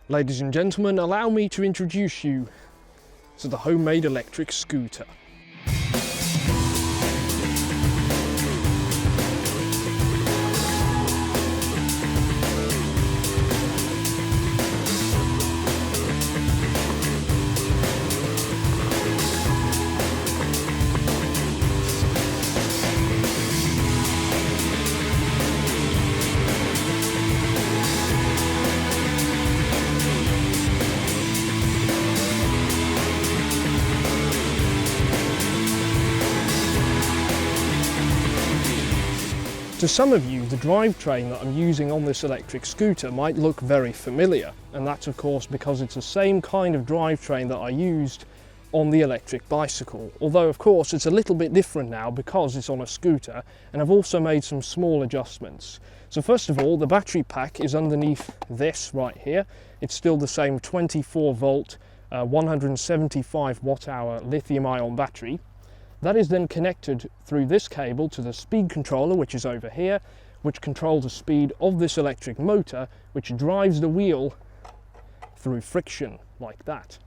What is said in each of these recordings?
Ladies and gentlemen, allow me to introduce you to the homemade electric scooter. To some of you, the drivetrain that I'm using on this electric scooter might look very familiar, and that's of course because it's the same kind of drivetrain that I used on the electric bicycle, although of course it's a little bit different now because it's on a scooter, and I've also made some small adjustments. So first of all, the battery pack is underneath this right here. It's still the same 24 volt, 175 watt hour lithium ion battery. That is then connected through this cable to the speed controller, which is over here, which controls the speed of this electric motor, which drives the wheel through friction, like that.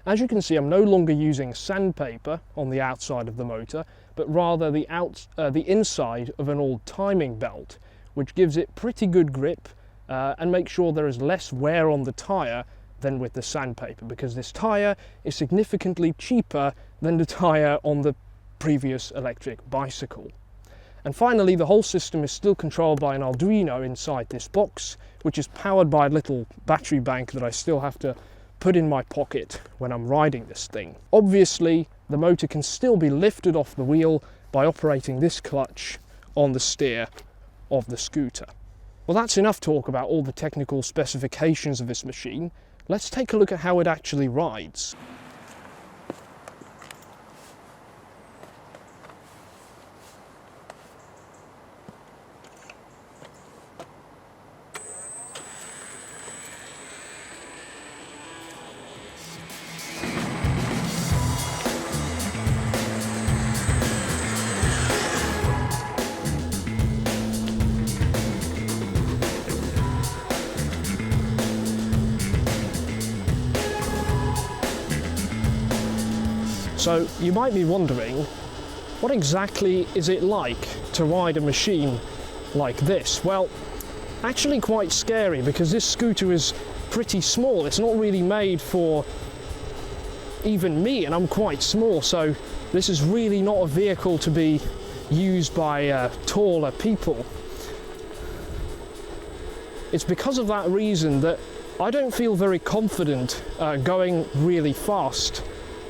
As you can see, I'm no longer using sandpaper on the outside of the motor, but rather the inside of an old timing belt, which gives it pretty good grip and makes sure there is less wear on the tyre than with the sandpaper, because this tyre is significantly cheaper than the tyre on the previous electric bicycle. And finally, the whole system is still controlled by an Arduino inside this box, which is powered by a little battery bank that I still have to put in my pocket when I'm riding this thing. Obviously, the motor can still be lifted off the wheel by operating this clutch on the steer of the scooter. Well, that's enough talk about all the technical specifications of this machine. Let's take a look at how it actually rides. So you might be wondering, what exactly is it like to ride a machine like this? Well, actually quite scary, because this scooter is pretty small. It's not really made for even me, and I'm quite small, so this is really not a vehicle to be used by taller people. It's because of that reason that I don't feel very confident going really fast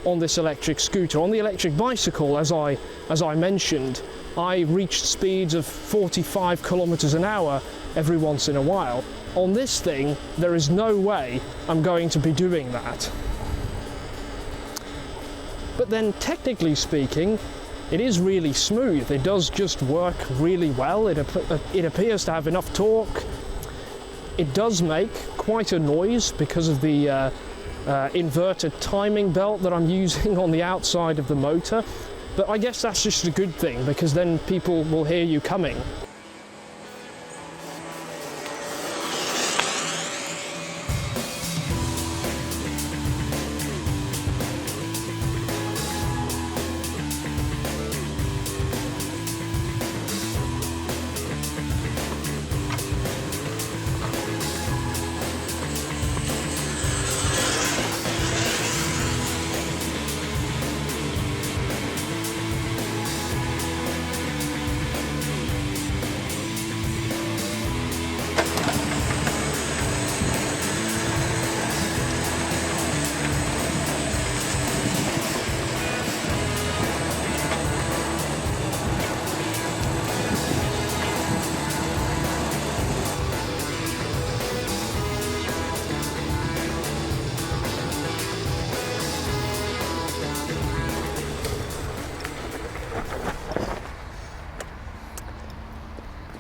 on this electric scooter. On the electric bicycle, as I mentioned, I reached speeds of 45 kilometers an hour every once in a while. On this thing, there is no way I'm going to be doing that. But then, technically speaking, it is really smooth. It does just work really well. It appears to have enough torque. It does make quite a noise because of the inverted timing belt that I'm using on the outside of the motor, but I guess that's just a good thing, because then people will hear you coming.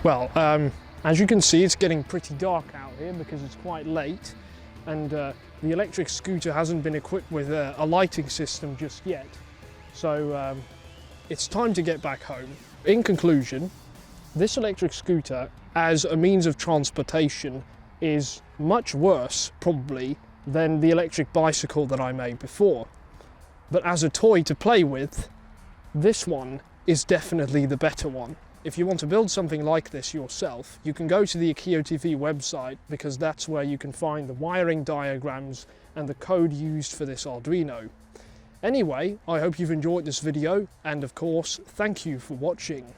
Well, as you can see, it's getting pretty dark out here because it's quite late, and the electric scooter hasn't been equipped with a lighting system just yet. So it's time to get back home. In conclusion, this electric scooter as a means of transportation is much worse, probably, than the electric bicycle that I made before. But as a toy to play with, this one is definitely the better one. If you want to build something like this yourself, you can go to the AKIO TV website, because that's where you can find the wiring diagrams and the code used for this Arduino. Anyway, I hope you've enjoyed this video, and of course, thank you for watching.